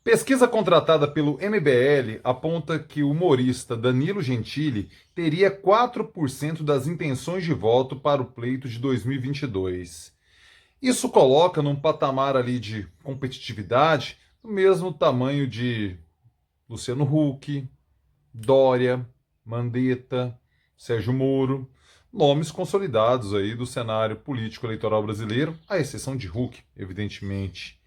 Pesquisa contratada pelo MBL aponta que o humorista Danilo Gentili teria 4% das intenções de voto para o pleito de 2022. Isso coloca num patamar ali de competitividade do mesmo tamanho de Luciano Huck, Dória, Mandetta, Sérgio Moro, nomes consolidados aí do cenário político eleitoral brasileiro, à exceção de Huck, evidentemente.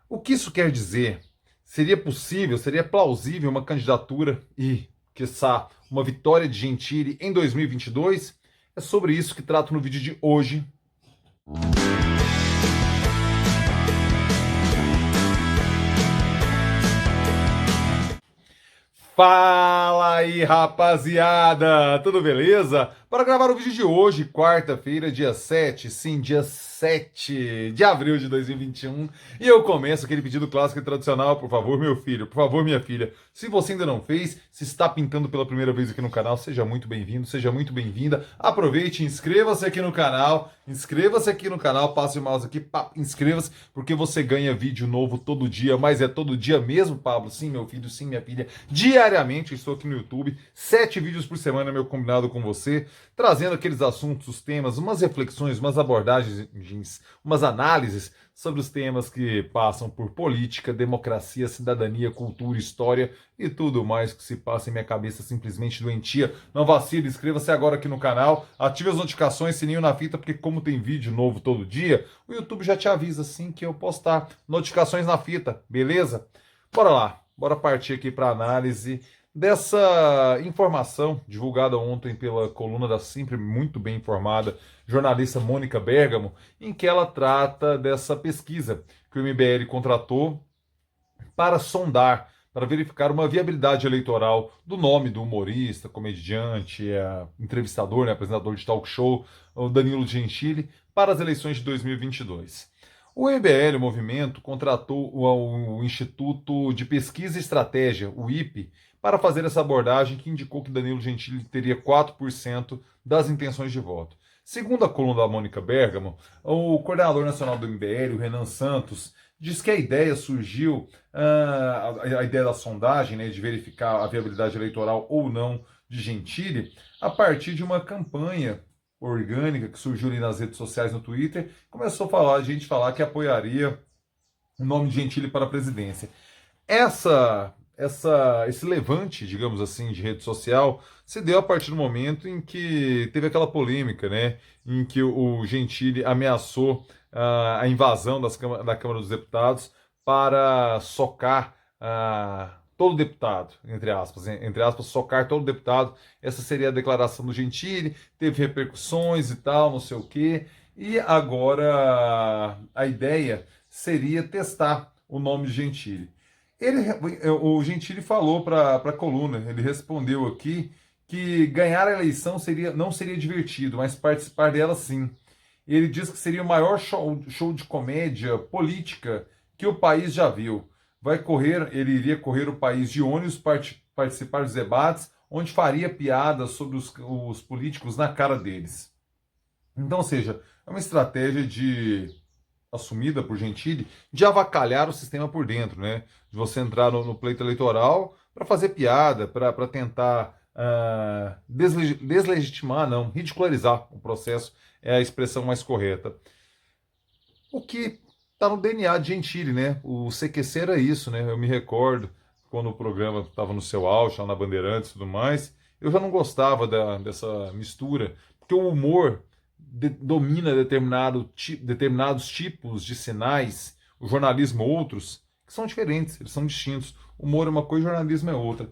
O que isso quer dizer? Seria possível, seria plausível uma candidatura e, quiçá, uma vitória de Gentili em 2022? É sobre isso que trato no vídeo de hoje. Fala aí, rapaziada! Tudo beleza? Para gravar o vídeo de hoje, quarta-feira, dia 7, sim, dia 7 de abril de 2021, e eu começo aquele pedido clássico e tradicional, por favor, meu filho, por favor, minha filha, se você ainda não fez, se está pintando pela primeira vez aqui no canal, seja muito bem-vindo, seja muito bem-vinda, aproveite, inscreva-se aqui no canal, passe o mouse aqui, inscreva-se, porque você ganha vídeo novo todo dia, mas é todo dia mesmo, Pablo? Sim, meu filho, sim, minha filha, diariamente eu estou aqui no YouTube, 7 vídeos por semana, meu combinado com você, trazendo aqueles assuntos, os temas, umas reflexões, umas abordagens, umas análises sobre os temas que passam por política, democracia, cidadania, cultura, história e tudo mais que se passa em minha cabeça simplesmente doentia. Não vacile, inscreva-se agora aqui no canal, ative as notificações, sininho na fita, porque como tem vídeo novo todo dia, o YouTube já te avisa assim que eu postar. Notificações na fita, beleza? Bora lá, bora partir aqui para análise dessa informação divulgada ontem pela coluna da sempre muito bem informada jornalista Mônica Bergamo, em que ela trata dessa pesquisa que o MBL contratou para sondar, para verificar uma viabilidade eleitoral do nome do humorista, comediante, entrevistador, né, apresentador de talk show, o Danilo Gentili, para as eleições de 2022. O MBL, o movimento, contratou o Instituto de Pesquisa e Estratégia, o IPE, para fazer essa abordagem que indicou que Danilo Gentili teria 4% das intenções de voto. Segundo a coluna da Mônica Bergamo, o coordenador nacional do MBL, o Renan Santos, diz que a ideia surgiu, a ideia da sondagem, né, de verificar a viabilidade eleitoral ou não de Gentili, a partir de uma campanha orgânica que surgiu ali nas redes sociais, no Twitter, começou a gente falar que apoiaria o nome de Gentili para a presidência. Esse levante, digamos assim, de rede social se deu a partir do momento em que teve aquela polêmica, né, em que o Gentili ameaçou a invasão da Câmara dos Deputados para socar todo deputado, entre aspas, socar todo deputado. Essa seria a declaração do Gentili, teve repercussões e tal, não sei o quê, e agora a ideia seria testar o nome de Gentili. O Gentili falou para a coluna, ele respondeu aqui que ganhar a eleição não seria divertido, mas participar dela sim. Ele diz que seria o maior show de comédia política que o país já viu. Ele iria correr o país de ônibus, participar dos debates, onde faria piadas sobre os políticos na cara deles. Então, ou seja, é uma estratégia assumida por Gentili de avacalhar o sistema por dentro, né? De você entrar no pleito eleitoral para fazer piada, para tentar deslegitimar, não, ridicularizar o processo é a expressão mais correta. O que está no DNA de Gentili, né? O CQC era isso, né? Eu me recordo quando o programa estava no seu auge, lá na Bandeirantes e tudo mais, eu já não gostava dessa mistura, porque o humor domina determinados tipos de sinais, o jornalismo outros, que são diferentes, eles são distintos. O humor é uma coisa, o jornalismo é outra.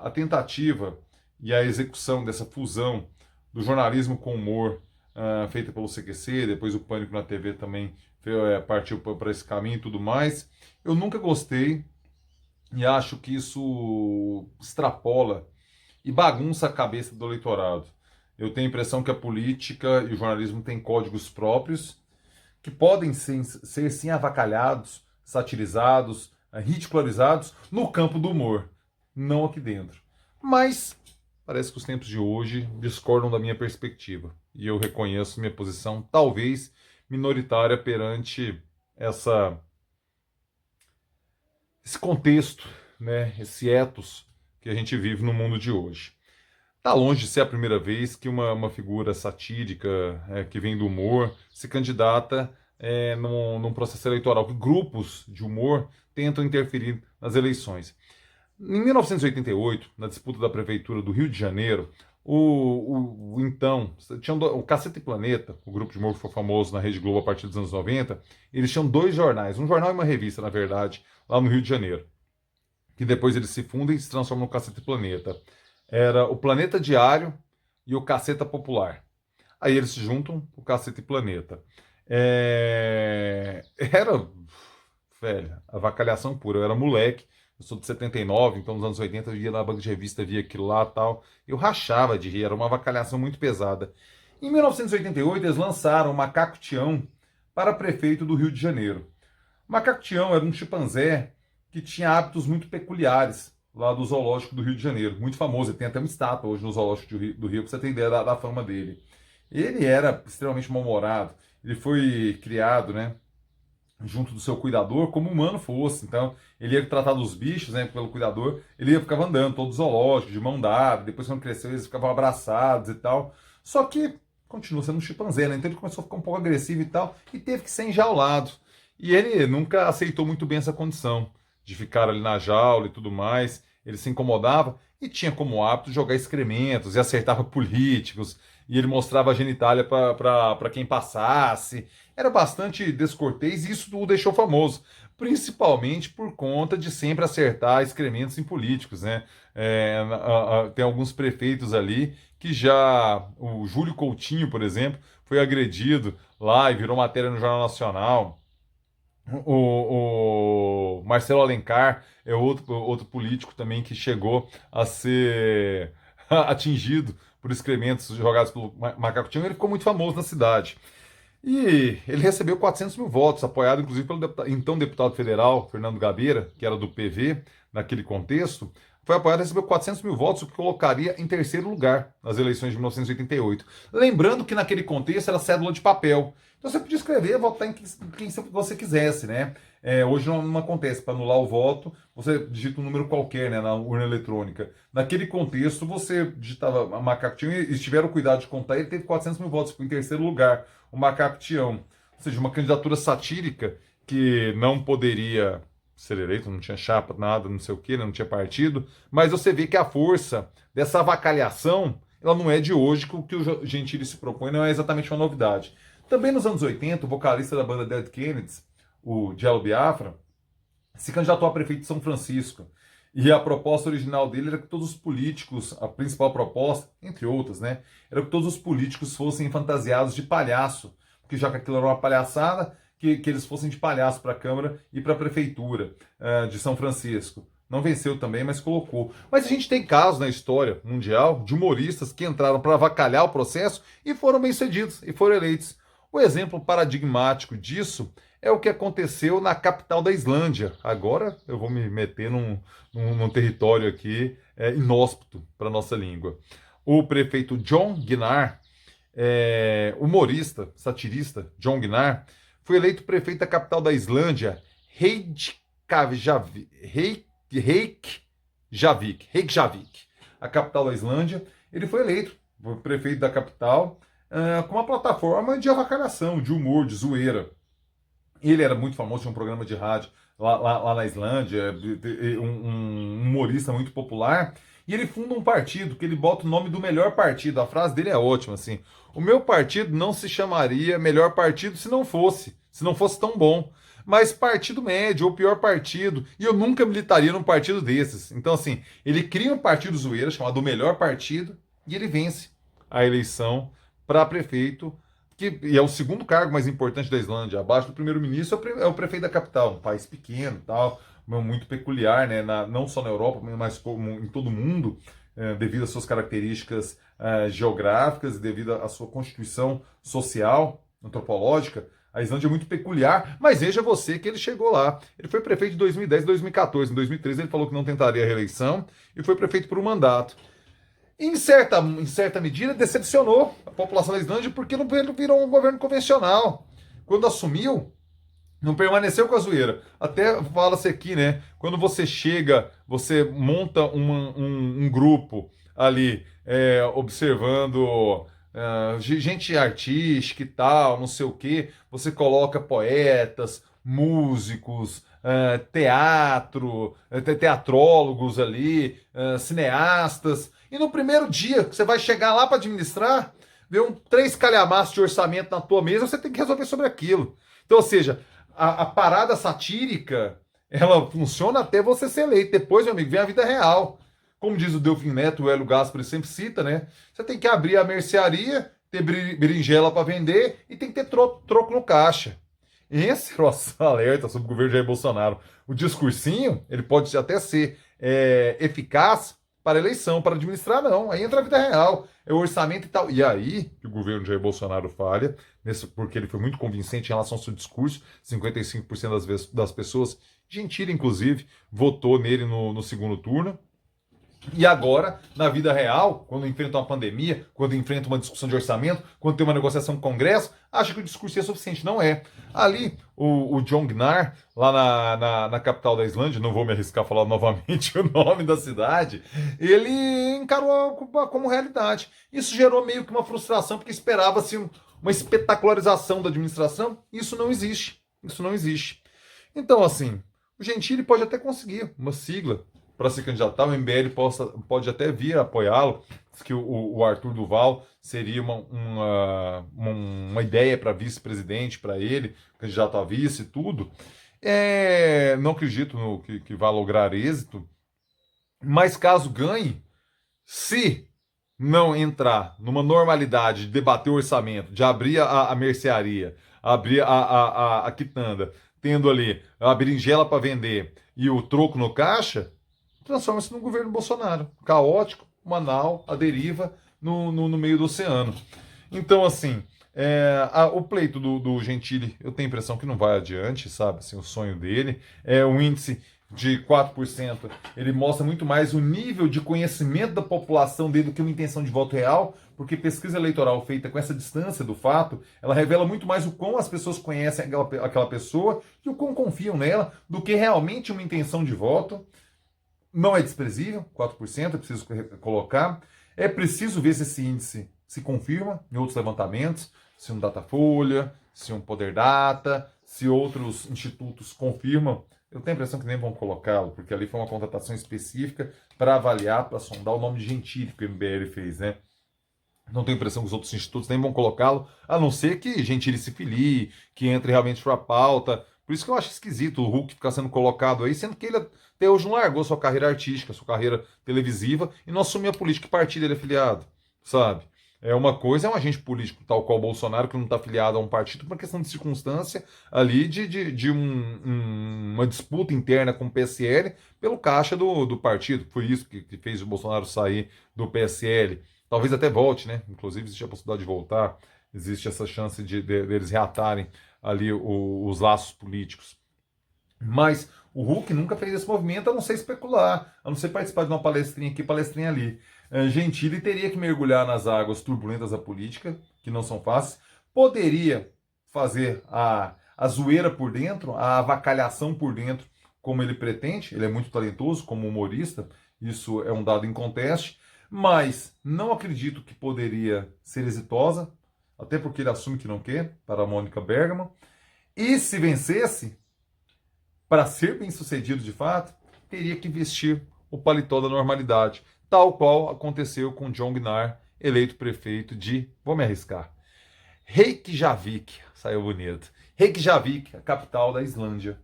A tentativa e a execução dessa fusão do jornalismo com humor, feita pelo CQC, depois o Pânico na TV também partiu para esse caminho e tudo mais, eu nunca gostei e acho que isso extrapola e bagunça a cabeça do eleitorado. Eu tenho a impressão que a política e o jornalismo têm códigos próprios que podem ser sim avacalhados, satirizados, ridicularizados no campo do humor, não aqui dentro. Mas parece que os tempos de hoje discordam da minha perspectiva e eu reconheço minha posição talvez minoritária perante essa contexto, né, esse ethos que a gente vive no mundo de hoje. Está longe de ser a primeira vez que uma figura satírica que vem do humor se candidata num processo eleitoral, que grupos de humor tentam interferir nas eleições. Em 1988, na disputa da prefeitura do Rio de Janeiro, então, tinha o Caceta e Planeta, o grupo de humor que foi famoso na Rede Globo a partir dos anos 90, eles tinham dois jornais, um jornal e uma revista, na verdade, lá no Rio de Janeiro, que depois eles se fundem e se transformam no Caceta e Planeta. Era o Planeta Diário e o Caceta Popular. Aí eles se juntam, o Caceta e Planeta. Era, velho, avacalhação pura. Eu era moleque, eu sou de 79, então nos anos 80 eu ia na banca de revista, via aquilo lá e tal. Eu rachava de rir, era uma avacalhação muito pesada. Em 1988 eles lançaram o Macaco Tião para prefeito do Rio de Janeiro. O Macaco Tião era um chimpanzé que tinha hábitos muito peculiares lá do Zoológico do Rio de Janeiro, muito famoso, ele tem até uma estátua hoje no Zoológico do Rio, para você ter ideia da fama dele. Ele era extremamente mal-humorado, ele foi criado, né, junto do seu cuidador, como humano fosse. Então, ele ia tratar dos bichos, né, pelo cuidador, ele ia ficava andando todo zoológico, de mão dada, depois quando cresceu eles ficavam abraçados e tal. Só que continua sendo um chimpanzé, né? Então ele começou a ficar um pouco agressivo e tal, e teve que ser enjaulado. E ele nunca aceitou muito bem essa condição de ficar ali na jaula e tudo mais. Ele se incomodava e tinha como hábito jogar excrementos e acertava políticos, e ele mostrava a genitália para quem passasse. Era bastante descortês e isso o deixou famoso, principalmente por conta de sempre acertar excrementos em políticos, né? Tem alguns prefeitos ali que já... O Júlio Coutinho, por exemplo, foi agredido lá e virou matéria no Jornal Nacional. O Marcelo Alencar é outro político também que chegou a ser atingido por excrementos jogados pelo Macaco Tião. Ele ficou muito famoso na cidade. E ele recebeu 400 mil votos, apoiado inclusive pelo então deputado federal Fernando Gabeira, que era do PV naquele contexto. Foi apoiado e recebeu 400 mil votos, o que colocaria em terceiro lugar nas eleições de 1988. Lembrando que naquele contexto era cédula de papel. Então você podia escrever, votar em quem você quisesse, né? Hoje não acontece. Para anular o voto, você digita um número qualquer, né, na urna eletrônica. Naquele contexto, você digitava Macaco Tião e tiveram cuidado de contar, ele teve 400 mil votos, ficou em terceiro lugar, o Macaco Tião. Ou seja, uma candidatura satírica que não poderia ser eleito, não tinha chapa, nada, não sei o que, não tinha partido, mas você vê que a força dessa avacalhação, ela não é de hoje, que o que o Gentili se propõe não é exatamente uma novidade. Também nos anos 80, o vocalista da banda Dead Kennedys, o Jello Biafra, se candidatou a prefeito de São Francisco. E a proposta original dele era que todos os políticos, a principal proposta, entre outras, né, era que todos os políticos fossem fantasiados de palhaço, porque já que aquilo era uma palhaçada, que eles fossem de palhaço para a Câmara e para a Prefeitura de São Francisco. Não venceu também, mas colocou. Mas a gente tem casos na história mundial de humoristas que entraram para avacalhar o processo e foram bem-sucedidos e foram eleitos. O exemplo paradigmático disso é o que aconteceu na capital da Islândia. Agora eu vou me meter num território aqui inóspito para a nossa língua. O prefeito John Gunnar, humorista, satirista, John Gunnar, foi eleito prefeito da capital da Islândia, Reykjavik, a capital da Islândia. Ele foi eleito prefeito da capital com uma plataforma de avacalhação, de humor, de zoeira. Ele era muito famoso, tinha um programa de rádio lá na Islândia, um humorista muito popular. E ele funda um partido que ele bota o nome do melhor partido. A frase dele é ótima, assim. O meu partido não se chamaria melhor partido se não fosse tão bom. Mas partido médio ou pior partido. E eu nunca militaria num partido desses. Então, assim, ele cria um partido zoeira chamado o melhor partido e ele vence a eleição para prefeito, e é o segundo cargo mais importante da Islândia. Abaixo do primeiro-ministro é o prefeito da capital, um país pequeno, tal, muito peculiar, né, não só na Europa, mas como em todo o mundo, devido às suas características geográficas e devido à sua constituição social, antropológica. A Islândia é muito peculiar, mas veja você que ele chegou lá. Ele foi prefeito de 2010 e 2014. Em 2013 ele falou que não tentaria a reeleição e foi prefeito por um mandato. Em certa medida, decepcionou a população da Islândia porque não virou um governo convencional. Quando assumiu, Não permaneceu com a zoeira. Até fala-se aqui, né? Quando você chega, você monta um grupo ali, observando gente artística e tal, não sei o quê. Você coloca poetas, músicos, teatro, teatrólogos ali, cineastas. E no primeiro dia que você vai chegar lá para administrar, vê três calhamaços de orçamento na tua mesa, você tem que resolver sobre aquilo. Então, ou seja, a parada satírica, ela funciona até você ser eleito. Depois, meu amigo, vem a vida real. Como diz o Delfim Neto, o Hélio Gaspari sempre cita, né? Você tem que abrir a mercearia, ter berinjela para vender e tem que ter troco no caixa. Esse é o nosso alerta sobre o governo Jair Bolsonaro. O discursinho, ele pode até ser eficaz para eleição, para administrar, não. Aí entra a vida real, é o orçamento e tal. E aí que o governo Jair Bolsonaro falha, porque ele foi muito convincente em relação ao seu discurso. 55% das pessoas, Gentili inclusive, votou nele no segundo turno. E agora, na vida real, quando enfrenta uma pandemia, quando enfrenta uma discussão de orçamento, quando tem uma negociação com o Congresso, acha que o discurso é suficiente. Não é. Ali, o John Gnar, lá na capital da Islândia, não vou me arriscar a falar novamente o nome da cidade, ele encarou como realidade. Isso gerou meio que uma frustração, porque esperava-se uma espetacularização da administração. Isso não existe. Isso não existe. Então, assim, o Gentili pode até conseguir uma sigla para se candidatar, o MBL pode até vir apoiá-lo, que o Arthur Duval seria uma ideia para vice-presidente, para ele, candidato a vice e tudo. Não acredito que vá lograr êxito, mas caso ganhe, se não entrar numa normalidade de debater o orçamento, de abrir a mercearia, abrir a quitanda, tendo ali a berinjela para vender e o troco no caixa, transforma-se num governo Bolsonaro. Caótico, banal, a deriva no meio do oceano. Então, assim, o pleito do Gentili, eu tenho a impressão que não vai adiante, sabe? Assim, o sonho dele é o índice de 4%. Ele mostra muito mais o nível de conhecimento da população dele do que uma intenção de voto real, porque pesquisa eleitoral feita com essa distância do fato, ela revela muito mais o quão as pessoas conhecem aquela pessoa e o quão confiam nela do que realmente uma intenção de voto. Não é desprezível, 4%, é preciso colocar. É preciso ver se esse índice se confirma em outros levantamentos, se um Datafolha, se um Poder Data, se outros institutos confirmam. Eu tenho a impressão que nem vão colocá-lo, porque ali foi uma contratação específica para avaliar, para sondar o nome de Gentili que o MBL fez, né? Não tenho a impressão que os outros institutos nem vão colocá-lo, a não ser que Gentili se filie, que entre realmente para a pauta. Por isso que eu acho esquisito o Huck ficar sendo colocado aí, sendo que ele até hoje não largou sua carreira artística, sua carreira televisiva e não assumiu a política que partido ele é filiado, sabe? Uma coisa é um agente político tal qual o Bolsonaro, que não está afiliado a um partido por uma questão de circunstância ali de uma disputa interna com o PSL pelo caixa do partido. Foi isso que fez o Bolsonaro sair do PSL. Talvez até volte, né? Inclusive existe a possibilidade de voltar, existe essa chance deles reatarem ali os laços políticos. Mas o Huck nunca fez esse movimento, a não ser especular, a não ser participar de uma palestrinha aqui, palestrinha ali. Gentili teria que mergulhar nas águas turbulentas da política, que não são fáceis. Poderia fazer a zoeira por dentro, a avacalhação por dentro, como ele pretende. Ele é muito talentoso como humorista, isso é um dado inconteste. Mas não acredito que poderia ser exitosa, até porque ele assume que não quer, para a Mônica Bergman. E se vencesse, para ser bem sucedido de fato, teria que vestir o paletó da normalidade, tal qual aconteceu com John Gnar, eleito prefeito de, vou me arriscar, Reykjavik, saiu bonito, Reykjavik, a capital da Islândia.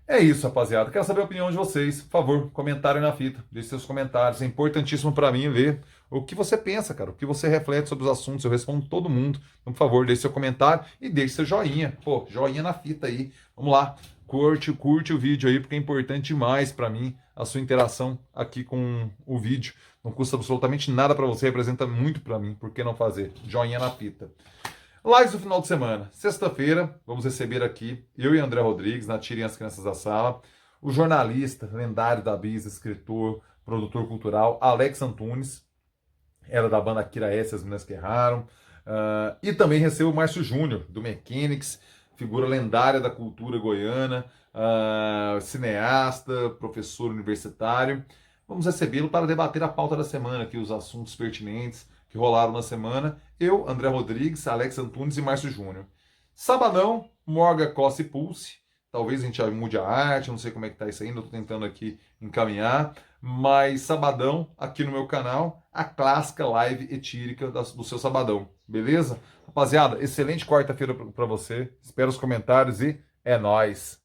É isso, rapaziada. Quero saber a opinião de vocês. Por favor, comentário na fita. Deixe seus comentários. É importantíssimo para mim ver o que você pensa, cara. O que você reflete sobre os assuntos. Eu respondo todo mundo. Então, por favor, deixe seu comentário e deixe seu joinha. Pô, joinha na fita aí. Vamos lá. Curte o vídeo aí, porque é importante demais para mim a sua interação aqui com o vídeo. Não custa absolutamente nada para você, representa muito para mim. Por que não fazer? Joinha na fita. Lives do final de semana. Sexta-feira, vamos receber aqui, eu e André Rodrigues, na Tirem as Crianças da Sala, o jornalista, lendário da Bis, escritor, produtor cultural, Alex Antunes, era da banda Kira S, As Meninas que Erraram, e também recebo o Márcio Júnior, do Mechanics, figura lendária da cultura goiana, cineasta, professor universitário. Vamos recebê-lo para debater a pauta da semana, aqui, os assuntos pertinentes que rolaram na semana. Eu, André Rodrigues, Alex Antunes e Márcio Júnior. Sabadão, Morga Costa e Pulse. Talvez a gente já mude a arte, não sei como é que tá isso ainda, estou tentando aqui encaminhar. Mas sabadão, aqui no meu canal, a clássica live etírica do seu sabadão, beleza? Rapaziada, excelente quarta-feira para você. Espero os comentários e é nóis!